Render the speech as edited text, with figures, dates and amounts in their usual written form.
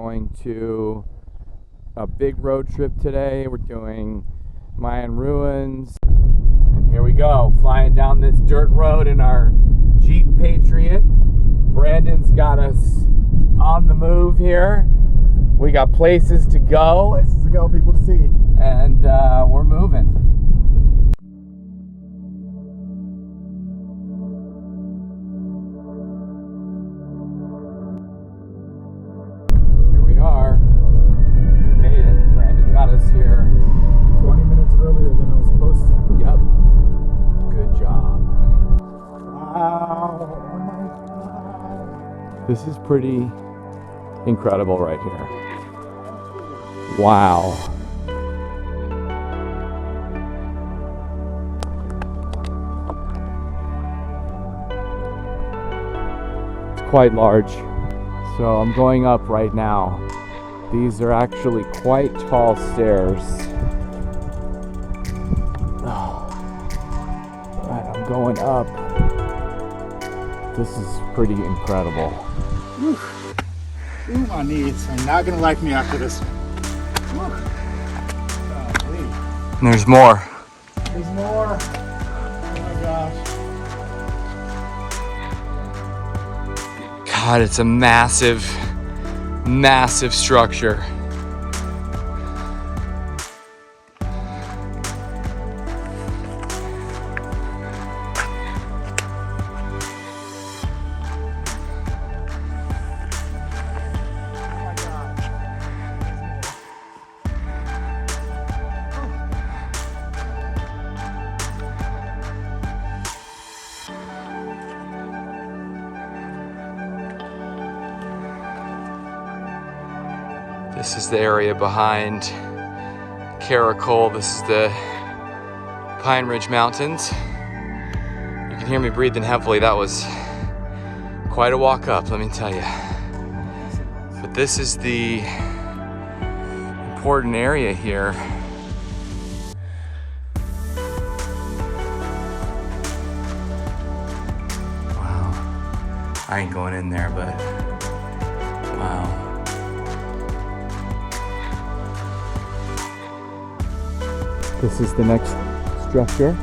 going to a big road trip today. We're doing Mayan ruins. And here we go, flying down this dirt road in our Jeep Patriot. Brandon's got us on the move here. We got places to go. Places to go, people to see. And we're moving. Here we are. We made it. Brandon got us here 20 minutes earlier than I was supposed to. Yep. Good job, honey. Wow. Oh my God. This is pretty incredible right here. Wow. It's quite large. So I'm going up right now. These are actually quite tall stairs. Alright, I'm going up. This is pretty incredible. Ooh, my knees are not gonna like me after this one. There's more. There's more. Oh my gosh. God, it's a massive, massive structure. This is the area behind Caracol. This is the Pine Ridge Mountains. You can hear me breathing heavily. That was quite a walk up, let me tell you. But this is the important area here. Wow. I ain't going in there, but wow. This is the next structure.